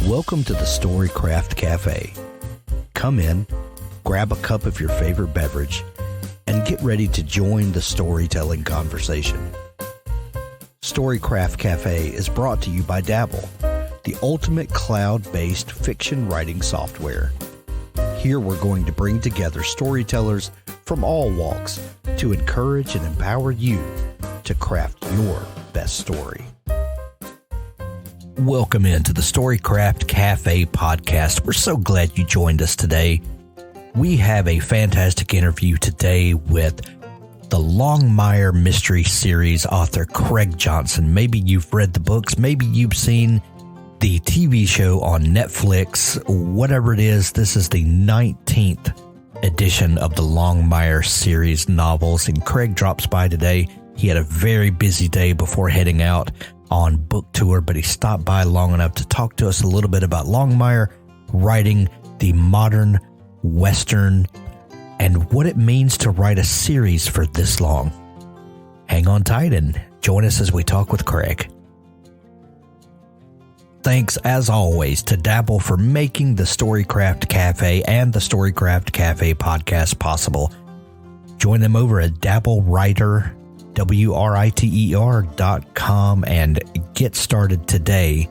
Welcome to the Storycraft Cafe. Come in, grab a cup of your favorite beverage, and get ready to join the storytelling conversation. Storycraft Cafe is brought to you by Dabble, the ultimate cloud-based fiction writing software. Here we're going to bring together storytellers from all walks to encourage and empower you to craft your best story. Welcome into the Storycraft Cafe podcast. We're so glad you joined us today. We have a fantastic interview today with the Longmire Mystery Series author Craig Johnson. Maybe you've read the books, maybe you've seen the TV show on Netflix, whatever it is. This is the 19th edition of the Longmire series novels, and Craig drops by today. He had a very busy day before heading out on book tour, but he stopped by long enough to talk to us a little bit about Longmire writing the modern Western and what it means to write a series for this long. Hang on tight and join us as we talk with Craig. Thanks, as always, to Dabble for making the Storycraft Cafe and the Storycraft Cafe podcast possible. Join them over at DabbleWriter, WRITER.com, and get started today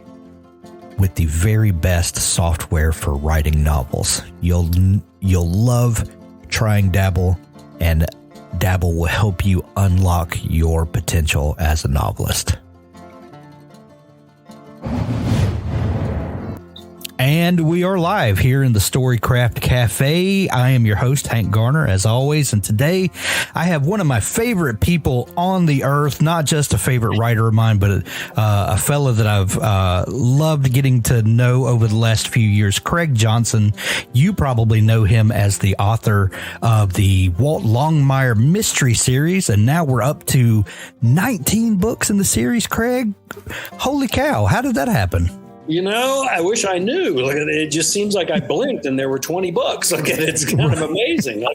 with the very best software for writing novels. You'll love trying Dabble, and Dabble will help you unlock your potential as a novelist. And we are live here in the Storycraft Cafe. I am your host, Hank Garner, as always. And today I have one of my favorite people on the earth, not just a favorite writer of mine, but a fellow that I've loved getting to know over the last few years, Craig Johnson. You probably know him as the author of the Walt Longmire Mystery Series. And now we're up to 19 books in the series, Craig. Holy cow. How did that happen? You know, I wish I knew. Like, it just seems like I blinked and there were 20 books. Like, it's kind of amazing. I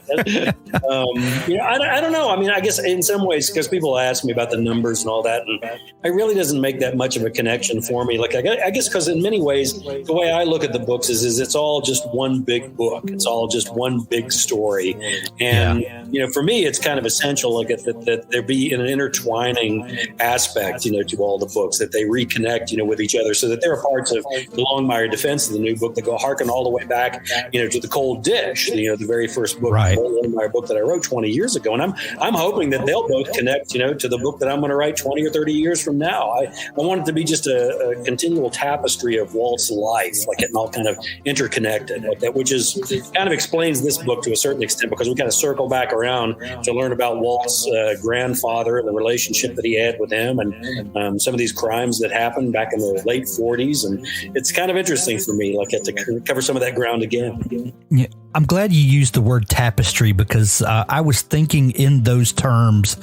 don't know. I mean, I guess in some ways, because people ask me about the numbers and all that, and it really doesn't make that much of a connection for me. Like, I guess because in many ways, the way I look at the books is it's all just one big book. It's all just one big story. And, for me, it's kind of essential that there be an intertwining aspect, to all the books, that they reconnect, with each other, so that they're a part of the Longmire defense of the new book that go harken all the way back, to the Cold Dish, the very first book, right. The Longmire book that I wrote 20 years ago. And I'm hoping that they'll both connect, to the book that I'm going to write 20 or 30 years from now. I want it to be just a continual tapestry of Walt's life, like it all kind of interconnected, like that, which is kind of explains this book to a certain extent, because we kind of circle back around to learn about Walt's grandfather and the relationship that he had with him, and some of these crimes that happened back in the late 40s. And it's kind of interesting for me, like to cover some of that ground again. Yeah, I'm glad you used the word tapestry, because I was thinking in those terms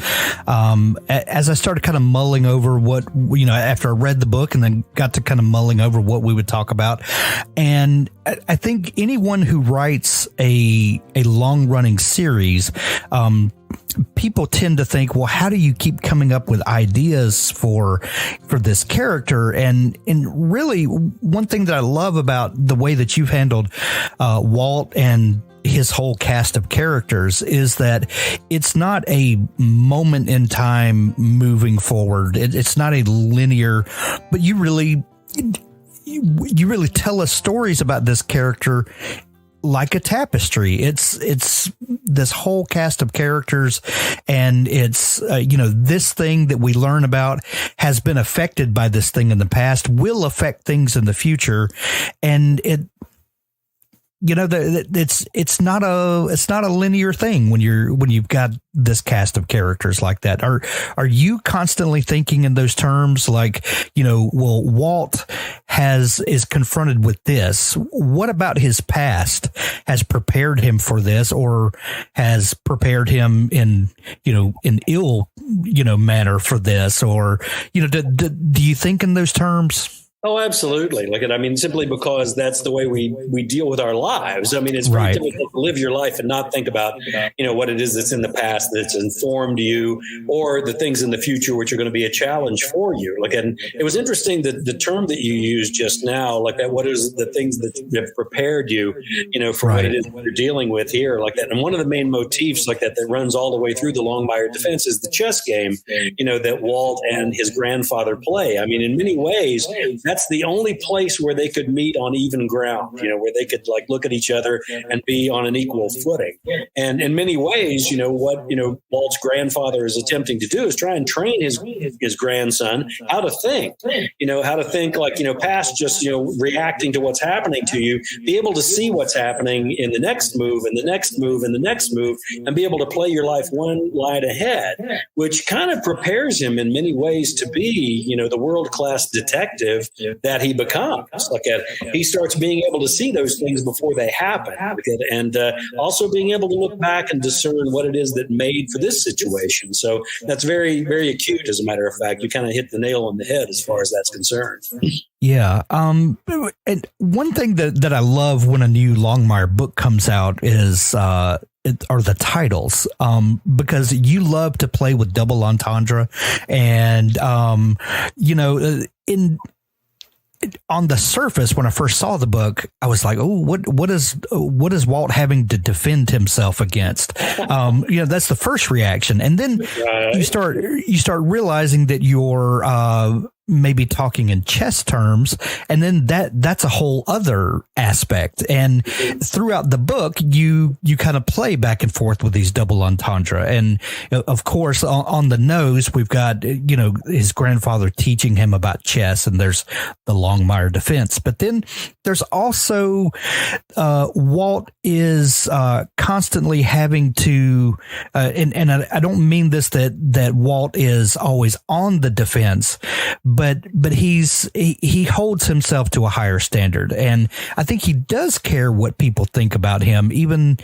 as I started kind of mulling over what, after I read the book and then got to kind of mulling over what we would talk about. And I think anyone who writes a long running series, people tend to think, well, how do you keep coming up with ideas for this character? And really, one thing that I love about the way that you've handled Walt and his whole cast of characters is that it's not a moment in time moving forward. It's not a linear, but you really tell us stories about this character like a tapestry. It's this whole cast of characters, and it's this thing that we learn about has been affected by this thing in the past, will affect things in the future, and it's not a linear thing when you've got this cast of characters like that. Are you constantly thinking in those terms, like, well, Walt is confronted with this. What about his past has prepared him for this, or has prepared him in ill manner for this? Or do you think in those terms? Oh, absolutely. Simply because that's the way we deal with our lives. I mean, it's very Right. difficult to live your life and not think about, what it is that's in the past that's informed you, or the things in the future which are going to be a challenge for you. And it was interesting that the term that you used just now, what is the things that have prepared you, for Right. what it is that you're dealing with here, And one of the main motifs that runs all the way through the Longmire defense is the chess game, that Walt and his grandfather play. I mean, in many ways, that's the only place where they could meet on even ground, where they could look at each other and be on an equal footing. And in many ways, what Walt's grandfather is attempting to do is try and train his grandson how to think, past just, reacting to what's happening to you, be able to see what's happening in the next move and the next move and the next move, and be able to play your life one line ahead, which kind of prepares him in many ways to be, the world-class detective that he becomes. He starts being able to see those things before they happen, and also being able to look back and discern what it is that made for this situation. So that's very, very acute. As a matter of fact, you kind of hit the nail on the head as far as that's concerned. Yeah. And one thing that I love when a new Longmire book comes out is are the titles, because you love to play with double entendre, and on the surface, when I first saw the book, I was like, "Oh, what is Walt having to defend himself against?" That's the first reaction, and then you start realizing that you're maybe talking in chess terms, and then that's a whole other aspect. And throughout the book, you kind of play back and forth with these double entendre. And of course, on the nose, we've got his grandfather teaching him about chess, and there's the Longmire defense. But then there's also Walt is constantly having to, and I don't mean this that Walt is always on the defense, but he holds himself to a higher standard, and I think he does care what people think about him, even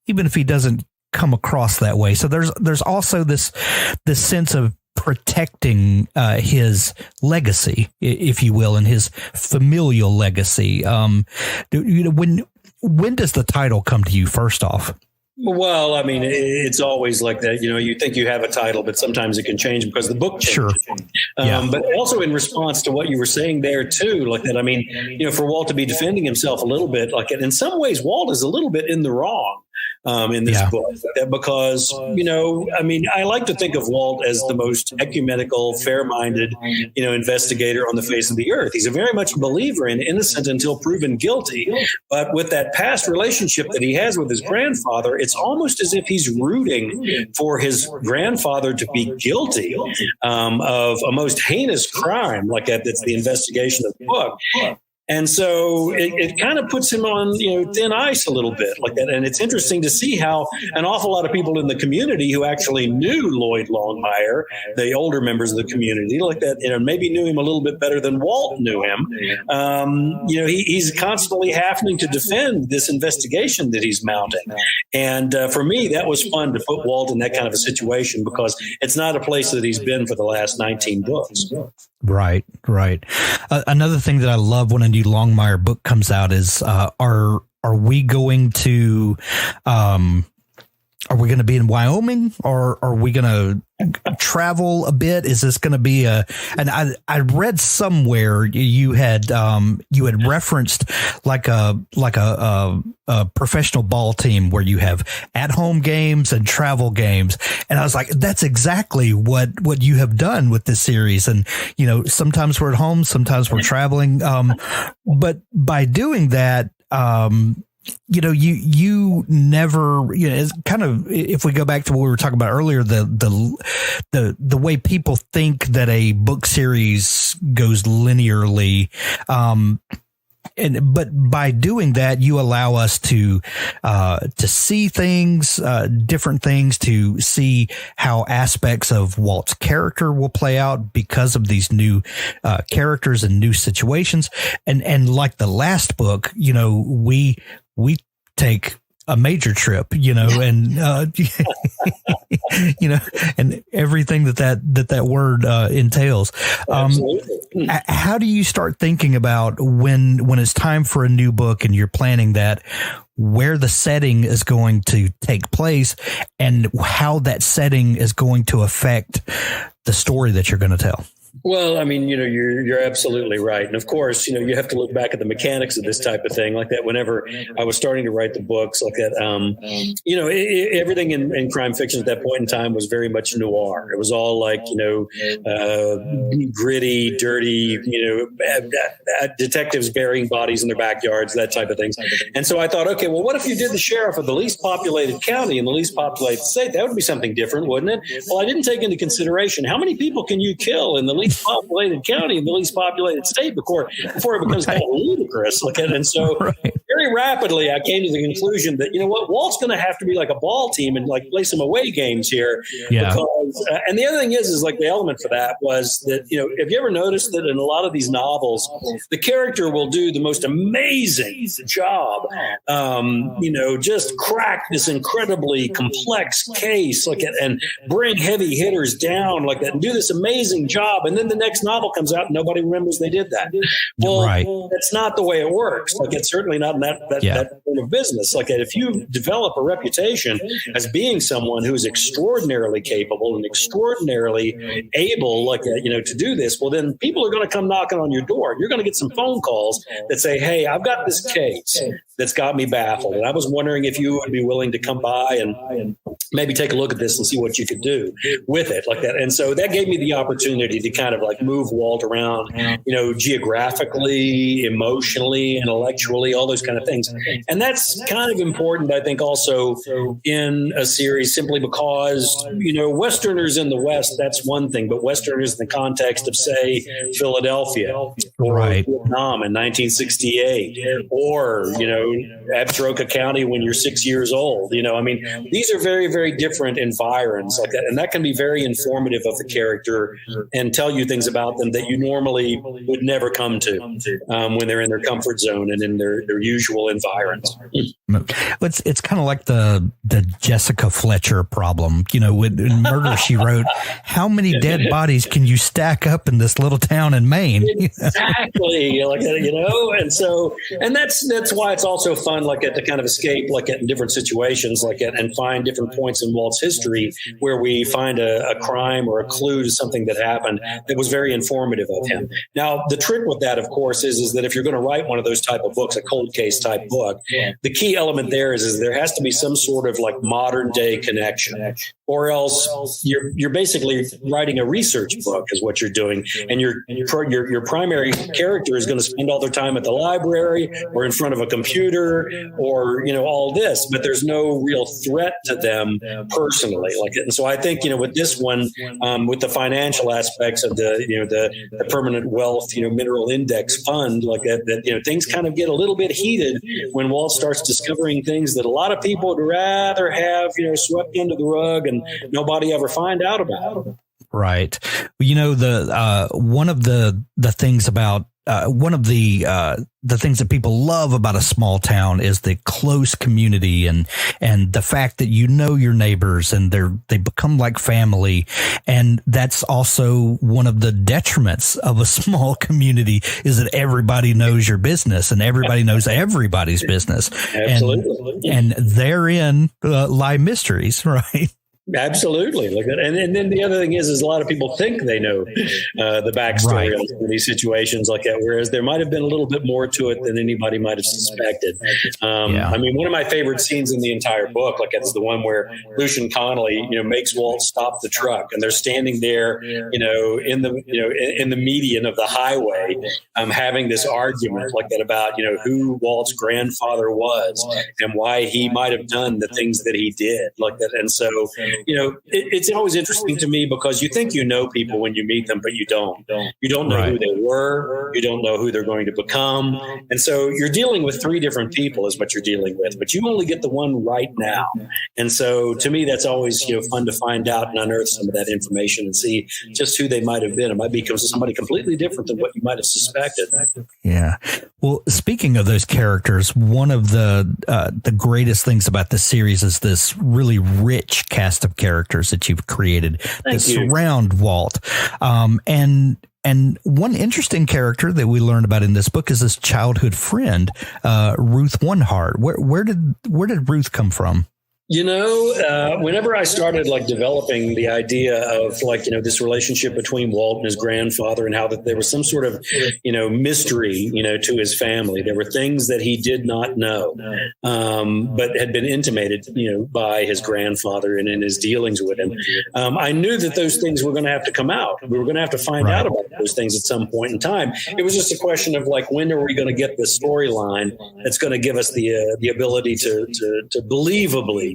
if he doesn't come across that way. So there's also this sense of protecting his legacy, if you will, and his familial legacy. When does the title come to you first off? Well, I mean, it's always like that. You think you have a title, but sometimes it can change because the book changes. Sure. But also in response to what you were saying there too, I mean, for Walt to be defending himself a little bit, in some ways, Walt is a little bit in the wrong in this book, because, I like to think of Walt as the most ecumenical, fair-minded, investigator on the face of the earth. He's a very much believer in innocent until proven guilty. But with that past relationship that he has with his grandfather, it's almost as if he's rooting for his grandfather to be guilty of a most heinous crime, that's the investigation of the book. And so it kind of puts him on, thin ice a little bit like that. And it's interesting to see how an awful lot of people in the community who actually knew Lloyd Longmire, the older members of the community, maybe knew him a little bit better than Walt knew him. He's constantly having to defend this investigation that he's mounting. And for me, that was fun to put Walt in that kind of a situation, because it's not a place that he's been for the last 19 books. Right. Another thing that I love when a new Longmire book comes out is, are we going to be in Wyoming, or are we going to travel a bit? Is this going to be and I read somewhere you had referenced like a professional ball team where you have at home games and travel games. And I was like, that's exactly what you have done with this series. And, sometimes we're at home, sometimes we're traveling. But by doing that, you never, it's kind of, if we go back to what we were talking about earlier, the way people think that a book series goes linearly, but by doing that, you allow us to see things, different things, to see how aspects of Walt's character will play out because of these new characters and new situations. And like the last book, we take a major trip, and and everything that word entails. How do you start thinking about when it's time for a new book and you're planning that, where the setting is going to take place and how that setting is going to affect the story that you're going to tell? Well, I mean, you're absolutely right. And of course, you have to look back at the mechanics of this type of thing like that. Whenever I was starting to write the books like that, everything in crime fiction at that point in time was very much noir. It was all like, gritty, dirty, detectives burying bodies in their backyards, that type of things. And so I thought, okay, well, what if you did the sheriff of the least populated county in the least populated state? That would be something different, wouldn't it? Well, I didn't take into consideration how many people can you kill in the least populated county in the least populated state before it becomes kind of ludicrous. And so very rapidly I came to the conclusion that, Walt's going to have to be like a ball team and like play some away games here. Yeah. Because, and the other thing is like the element for that was that, have you ever noticed that in a lot of these novels, the character will do the most amazing job, just crack this incredibly complex case and bring heavy hitters down like that and do this amazing job. And then the next novel comes out and nobody remembers they did that. Well, that's not the way it works. Like it's certainly not in that kind of business. Like if you develop a reputation as being someone who is extraordinarily capable and extraordinarily able, to do this, well, then people are going to come knocking on your door. You're going to get some phone calls that say, hey, I've got this case that's got me baffled. And I was wondering if you would be willing to come by and maybe take a look at this and see what you could do with it like that. And so that gave me the opportunity to kind of like move Walt around, geographically, emotionally, intellectually, all those kind of things. And that's kind of important, I think, also in a series simply because, Westerners in the West, that's one thing, but Westerners in the context of, say, Philadelphia or Vietnam in 1968 or, Absaroka County when you're 6 years old. These are very, very different environs like that. And that can be very informative of the character and tell you things about them that you normally would never come to when they're in their comfort zone and in their usual environs. It's kind of like the Jessica Fletcher problem, in Murder, She Wrote. How many dead bodies can you stack up in this little town in Maine? Exactly. And that's why it's also fun, to kind of escape, in different situations, and find different points in Walt's history where we find a crime or a clue to something that happened that was very informative of him. Now, the trick with that, of course, is that if you're going to write one of those type of books, a cold case type book, the key element there is there has to be some sort of modern day connection, or else you're basically writing a research book is what you're doing. And your primary character is going to spend all their time at the library or in front of a computer or, all this, but there's no real threat to them personally. And so I think, with this one, with the financial aspects of the permanent wealth, mineral index fund that things kind of get a little bit heated when Walt starts discovering things that a lot of people would rather have, swept under the rug and nobody ever find out about. Right. One of the things about one of the things that people love about a small town is the close community and the fact that your neighbors and they become like family. And that's also one of the detriments of a small community is that everybody knows your business and everybody knows everybody's business. Absolutely. And therein lie mysteries, right? Absolutely. And then the other thing is a lot of people think they know the backstory of these situations like that, whereas there might have been a little bit more to it than anybody might have suspected. I mean, one of my favorite scenes in the entire book, is the one where Lucian Connolly, makes Walt stop the truck, and they're standing there, in the median of the highway, having this argument about, who Walt's grandfather was and why he might have done the things that he did like that. And so, it's always interesting to me because you think people when you meet them, but you don't. You don't know who they were. You don't know who they're going to become. And so you're dealing with three different people is what you're dealing with, but you only get the one right now. And so to me, that's always, fun to find out and unearth some of that information and see just who they might have been. It might be somebody completely different than what you might have suspected. Yeah. Well, speaking of those characters, one of the greatest things about this series is this really rich cast cast of characters that you've created that surround Walt. And one interesting character that we learn about in this book is this childhood friend, Ruth Oneheart. Where did Ruth come from? Whenever I started developing the idea of this relationship between Walt and his grandfather, and how that there was some sort of, mystery, to his family. There were things that he did not know, but had been intimated, by his grandfather and in his dealings with him. I knew that those things were going to have to come out. We were going to have to find out about those things at some point in time. It was just a question of when are we going to get this storyline that's going to give us the ability to believably,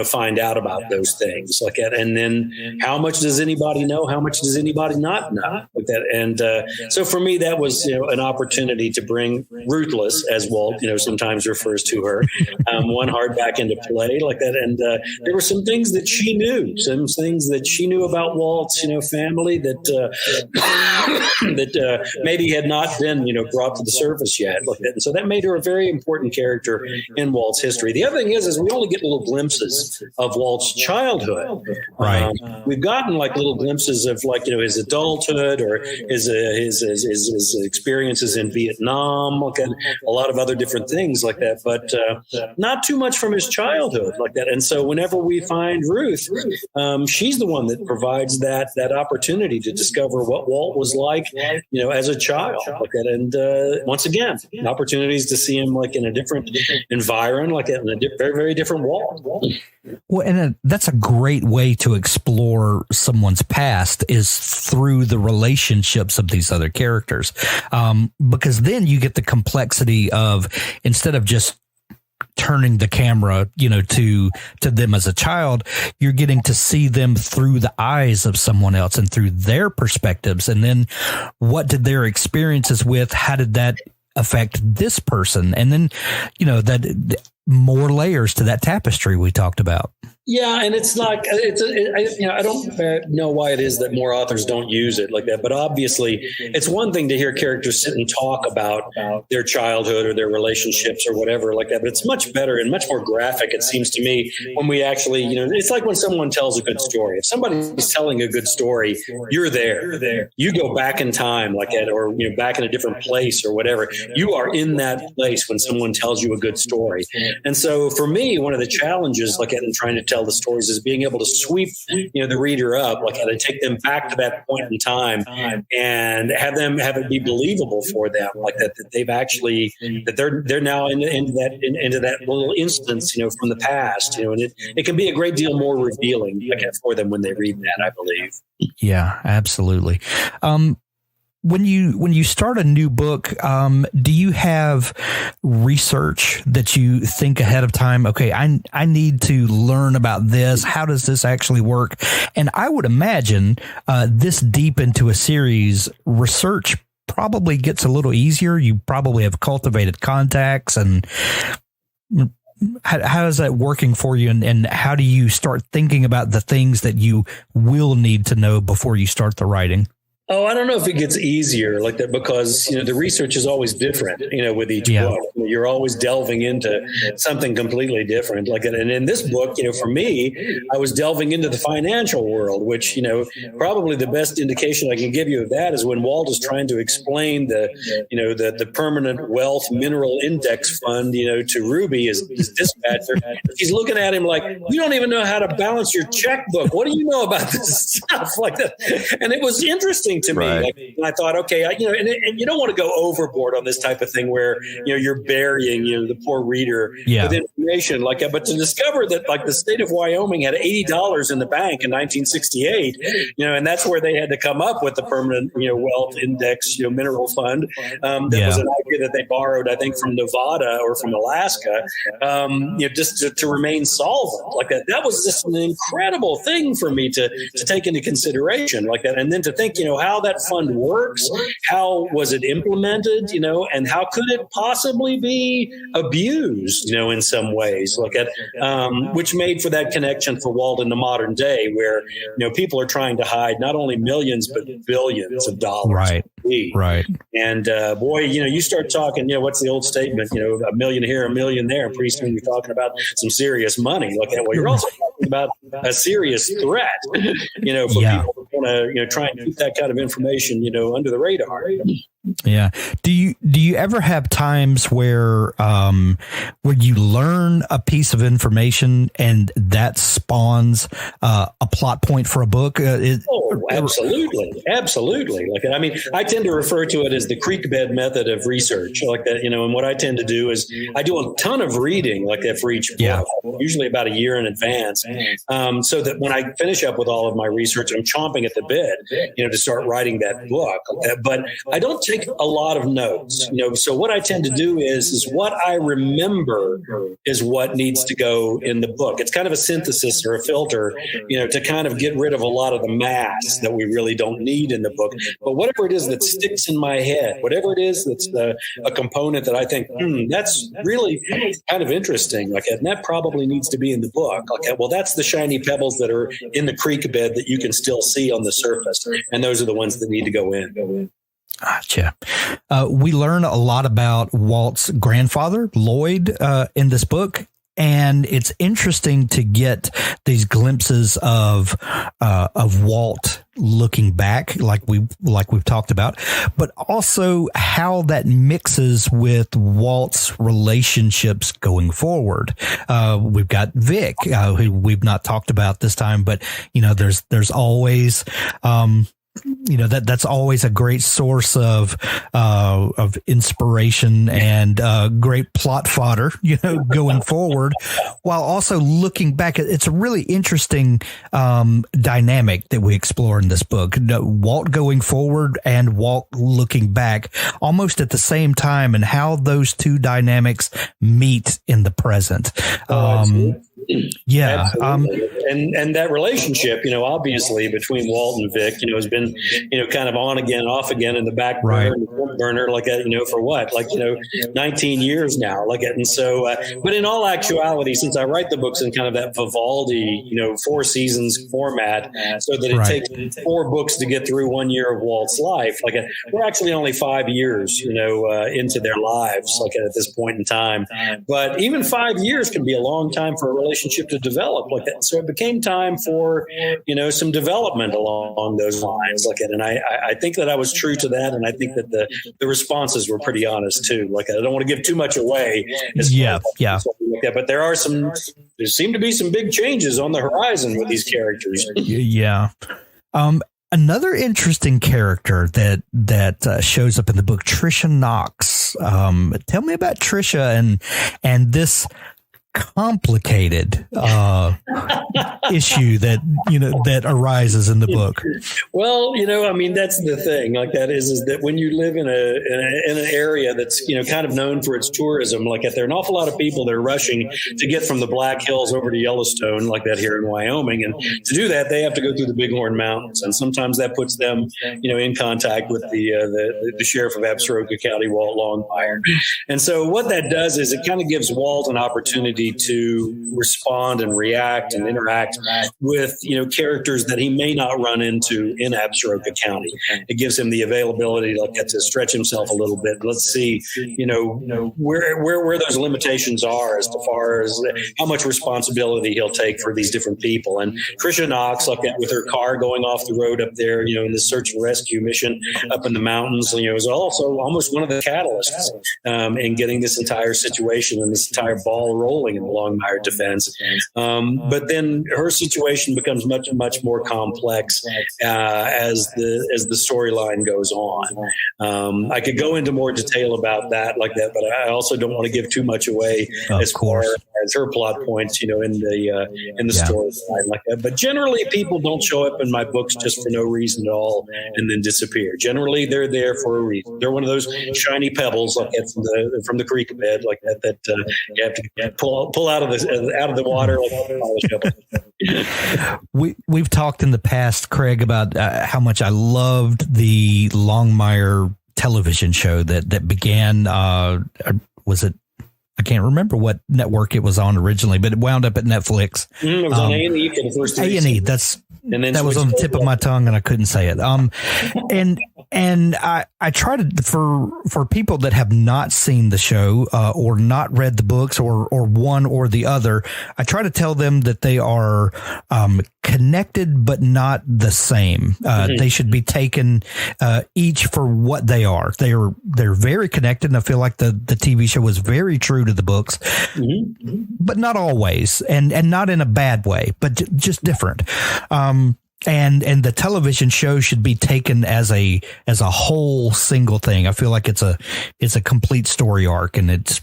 find out about those things like that. And then how much does anybody know? How much does anybody not know like that? And so for me, that was, an opportunity to bring Ruthless, as Walt, sometimes refers to her, Oneheart back into play like that. And there were some things that she knew, about Walt's, family that that maybe had not been, brought to the surface yet like that. And so that made her a very important character in Walt's history. The other thing is we only get little glimpses of Walt's childhood. Right. We've gotten little glimpses of his adulthood or his experiences in Vietnam, and a lot of other different things like that, but not too much from his childhood like that. And so whenever we find Ruth, she's the one that provides that opportunity to discover what Walt was like, as a child like that. And once again, opportunities to see him in a different environment, in a very, very different Walt. Well, and that's a great way to explore someone's past is through the relationships of these other characters. Because then you get the complexity of, instead of just turning the camera, to them as a child, you're getting to see them through the eyes of someone else and through their perspectives. And then what did their experiences with, how did that affect this person? And then, that more layers to that tapestry we talked about. Yeah, and it's not. I don't know why it is that more authors don't use it like that. But obviously, it's one thing to hear characters sit and talk about their childhood or their relationships or whatever like that. But it's much better and much more graphic, it seems to me, when we actually, it's like when someone tells a good story. If somebody's telling a good story, you're there. You go back in time like that, or back in a different place or whatever. You are in that place when someone tells you a good story. And so, for me, one of the challenges like that in trying to tell the stories is being able to sweep the reader up like and take them back to that point in time and have it be believable for them like that they've actually that they're now into that little instance from the past and it can be a great deal more revealing for them when they read that, I believe. Yeah, absolutely. When you start a new book, do you have research that you think ahead of time? Okay, I need to learn about this. How does this actually work? And I would imagine this deep into a series, research probably gets a little easier. You probably have cultivated contacts. And how is that working for you? And how do you start thinking about the things that you will need to know before you start the writing? Oh, I don't know if it gets easier like that because, the research is always different, with each book. You're always delving into something completely different like that. And in this book, for me, I was delving into the financial world, which, probably the best indication I can give you of that is when Walt is trying to explain the permanent wealth mineral index fund, to Ruby, his dispatcher. He's looking at him like, you don't even know how to balance your checkbook. What do you know about this stuff like that? And it was interesting to me. And I thought, okay, and you don't want to go overboard on this type of thing where, you're burying, the poor reader with information but to discover that the state of Wyoming had $80 in the bank in 1968, and that's where they had to come up with the permanent, wealth index, mineral fund. That was an idea that they borrowed, I think, from Nevada or from Alaska, just to remain solvent like that. That was just an incredible thing for me to take into consideration like that. And then to think, how that fund works, how was it implemented, and how could it possibly be abused, in some ways, which made for that connection for Walt in the modern day where, people are trying to hide not only millions, but billions of dollars. Right. And boy, you start talking, what's the old statement, a million here, a million there. Pretty soon you're talking about some serious money. Well, you're also talking about a serious threat, for people who want to, try and keep that kind of information, under the radar. Yeah. Do you ever have times where you learn a piece of information and that spawns a plot point for a book? Absolutely. I tend to refer to it as the creek bed method of research, like that, and what I tend to do is I do a ton of reading like that for each book, usually about a year in advance, so that when I finish up with all of my research, I'm chomping at the bit, to start writing that book. But I don't take a lot of notes, so what I tend to do is what I remember is what needs to go in the book. It's kind of a synthesis or a filter, to kind of get rid of a lot of the mass that we really don't need in the book. But whatever it is that sticks in my head, whatever it is that's a component that I think, that's really kind of interesting, and that probably needs to be in the book. Well, that's the shiny pebbles that are in the creek bed that you can still see on the surface, and those are the ones that need to go in. Gotcha. We learn a lot about Walt's grandfather, Lloyd, in this book. And it's interesting to get these glimpses of Walt looking back, like we've talked about, but also how that mixes with Walt's relationships going forward. We've got Vic, who we've not talked about this time, but there's always that's always a great source of inspiration and great plot fodder, going forward, while also looking back. It's a really interesting dynamic that we explore in this book. Walt going forward and Walt looking back almost at the same time, and how those two dynamics meet in the present. Yeah. And that relationship, obviously between Walt and Vic, has been, kind of on again, off again in the back burner, for what, 19 years now, and so, but in all actuality, since I write the books in kind of that Vivaldi, 4 seasons format, so that it takes 4 books to get through 1 year of Walt's life, we're actually only 5 years, into their lives, at this point in time. But even 5 years can be a long time for a relationship to develop like that. So it became time for, some development along those lines. And I think that I was true to that. And I think that the responses were pretty honest too. I don't want to give too much away. But there seem to be some big changes on the horizon with these characters. Yeah. Another interesting character that shows up in the book, Trisha Knox. Tell me about Trisha and this complicated issue that arises in the book. Well, that's the thing. Is that when you live in an area that's kind of known for its tourism, there are an awful lot of people that are rushing to get from the Black Hills over to Yellowstone, here in Wyoming, and to do that they have to go through the Bighorn Mountains, and sometimes that puts them in contact with the sheriff of Absaroka County, Walt Longmire. And so what that does is it kind of gives Walt an opportunity to respond and react and interact with characters that he may not run into in Absaroka County. It gives him the availability to stretch himself a little bit. Let's see, where those limitations are as far as how much responsibility he'll take for these different people. And Trisha Knox, with her car going off the road up there, in the search and rescue mission up in the mountains, is also almost one of the catalysts in getting this entire situation and this entire ball rolling in the Longmire defense. But then her situation becomes much, much more complex as the storyline goes on. I could go into more detail about that, but I also don't want to give too much away as far as her plot points, in the storyline like that. But generally, people don't show up in my books just for no reason at all and then disappear. Generally, they're there for a reason. They're one of those shiny pebbles from the creek bed that you have to pull out of the water. We've talked in the past, Craig, about how much I loved the Longmire television show that began. Was it I can't remember what network it was on originally, but it wound up at Netflix. It was on A&E for the first A&E. That was on the tip of my tongue, and I couldn't say it. And I try to for people that have not seen the show or not read the books or one or the other, I try to tell them that they are connected but not the same. They should be taken each for what they are. They're very connected, and I feel like the TV show was very true to the books, but not always, and not in a bad way, but just different. And the television show should be taken as a whole single thing. I feel like it's a complete story arc, and it's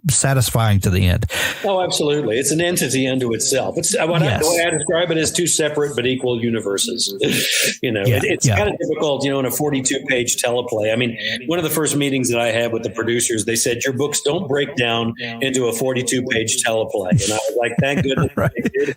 satisfying to the end. Oh, absolutely. It's an entity unto itself. It's the way I describe it is two separate but equal universes. It's kind of difficult, in a 42-page teleplay. I mean, one of the first meetings that I had with the producers, they said, your books don't break down into a 42-page teleplay. And I was like, thank goodness. Right.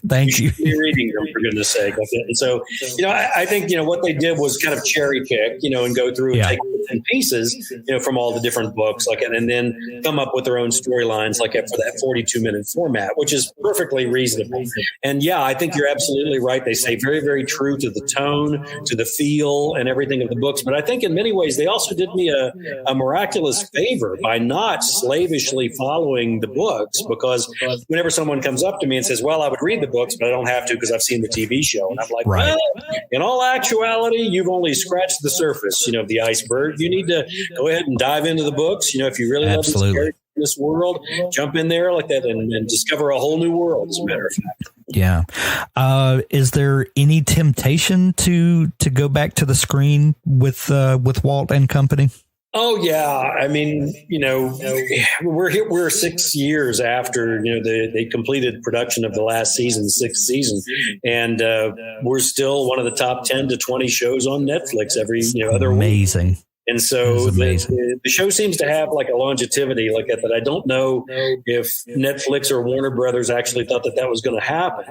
Thank you. Be reading them, for goodness sake. And so, I think, what they did was kind of cherry pick, and go through and take pieces, from all the different books, and then come up with their own storylines, for that 42-minute format, which is perfectly reasonable. And I think you're absolutely right. They stay very, very true to the tone, to the feel, and everything of the books. But I think in many ways they also did me a miraculous favor by not slavishly following the books, because whenever someone comes up to me and says, well, I would read the books, but I don't have to because I've seen the TV show. And I'm like, well, in all actuality, you've only scratched the surface, of the iceberg. You need to go ahead and dive into the books. If you really love these characters in this world, jump in there like that and discover a whole new world, as a matter of fact. Yeah. Is there any temptation to go back to the screen with Walt and company? Oh, yeah. I mean, we're 6 years after, they completed production of the last season, sixth season. And we're still one of the top 10 to 20 shows on Netflix every other week. Amazing. And so the show seems to have like a longevity like that I don't know if Netflix or Warner Brothers actually thought that was going to happen.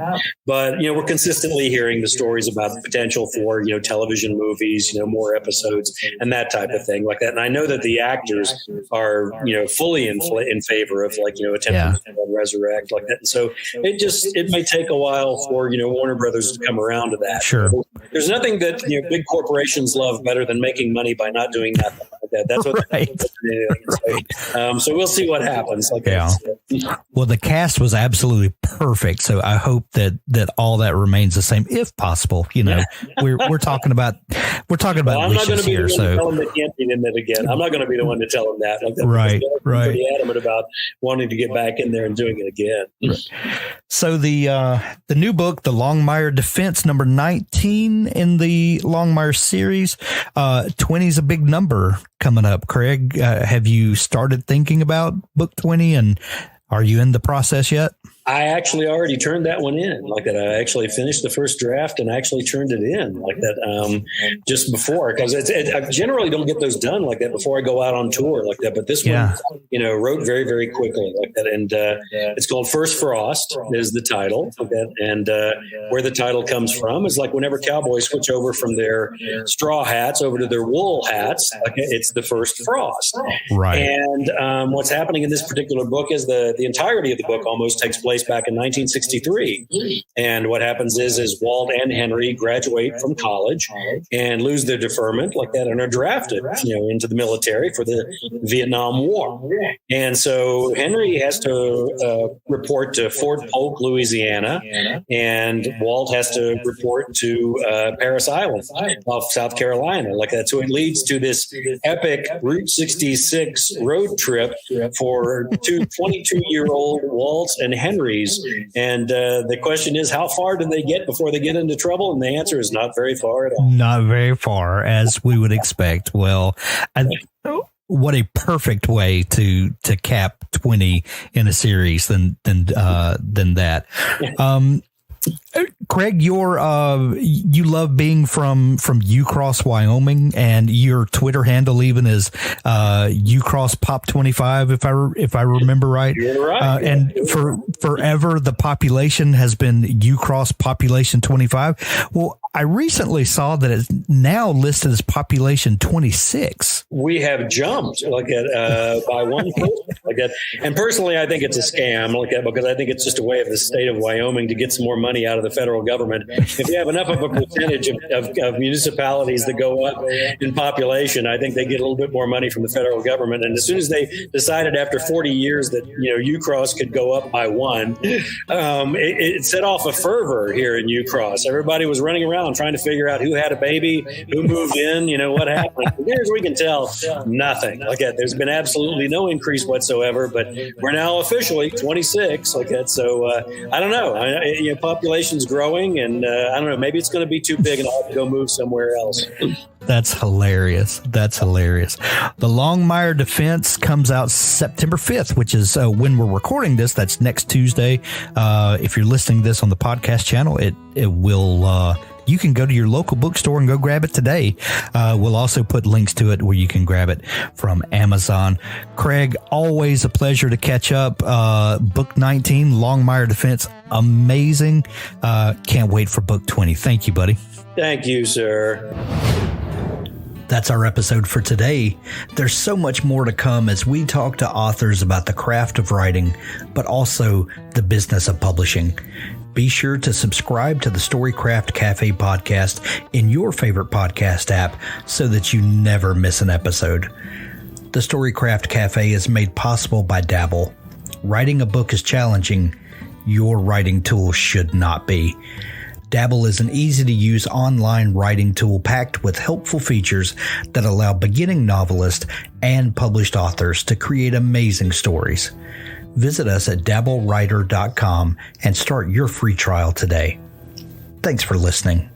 But, we're consistently hearing the stories about the potential for, television movies, more episodes and that type of thing like that. And I know that the actors are, fully in favor of attempting to resurrect like that. And so it may take a while for, Warner Brothers to come around to that. Sure. There's nothing that big corporations love better than making money by not doing nothing like that. That's what right. So we'll see what happens. Well, the cast was absolutely perfect. So I hope that all that remains the same, if possible. We're talking about I'm not going to be here. The one to tell them they can't be in it again. I'm not going to be the one to tell them that. Right. Pretty adamant about wanting to get back in there and doing it again. Right. So the new book, The Longmire Defense, number 19 in the Longmire series. 20 is a big number coming up. Craig, have you started thinking about book 20, and are you in the process yet? I actually already turned that one in like that. I actually finished the first draft and actually turned it in like that just before, because I generally don't get those done like that before I go out on tour like that. But this one, wrote very, very quickly like that. And it's called First Frost is the title. Like that. And where the title comes from is like whenever cowboys switch over from their straw hats over to their wool hats, like it's the first frost. Right. And what's happening in this particular book is the entirety of the book almost takes place back in 1963. And what happens is Walt and Henry graduate from college and lose their deferment like that and are drafted, into the military for the Vietnam War. And so Henry has to report to Fort Polk, Louisiana, and Walt has to report to Parris Island off South Carolina like that. So it leads to this epic Route 66 road trip for two 22-year-old Walt's and Henry's. And the question is, how far do they get before they get into trouble? And the answer is not very far at all. Not very far, as we would expect. Well, what a perfect way to cap 20 in a series than that. Craig, you love being from Ucross, Wyoming, and your Twitter handle even is Ucross Pop 25, if I remember right. You're right. And forever the population has been Ucross Population 25. Well, I recently saw that it's now listed as population 26. We have jumped by one person. And personally, I think it's a scam because I think it's just a way of the state of Wyoming to get some more money out of the federal government. If you have enough of a percentage of municipalities that go up in population, I think they get a little bit more money from the federal government. And as soon as they decided after 40 years that Ucross could go up by one, it set off a fervor here in Ucross. Everybody was running around trying to figure out who had a baby, who moved in, what happened. As near as we can tell, nothing. There's been absolutely no increase whatsoever, but we're now officially 26. So I don't know. Population's growing, and I don't know. Maybe it's going to be too big, and I'll have to go move somewhere else. That's hilarious. The Longmire Defense comes out September 5th, which is when we're recording this. That's next Tuesday. If you're listening to this on the podcast channel, it will. You can go to your local bookstore and go grab it today. We'll also put links to it where you can grab it from Amazon. Craig, always a pleasure to catch up. Book 19, Longmire Defense, amazing. Can't wait for book 20. Thank you, buddy. Thank you, sir. That's our episode for today. There's so much more to come as we talk to authors about the craft of writing, but also the business of publishing. Be sure to subscribe to the Storycraft Cafe podcast in your favorite podcast app so that you never miss an episode. The Storycraft Cafe is made possible by Dabble. Writing a book is challenging. Your writing tool should not be. Dabble is an easy-to-use online writing tool packed with helpful features that allow beginning novelists and published authors to create amazing stories. Visit us at dabblewriter.com and start your free trial today. Thanks for listening.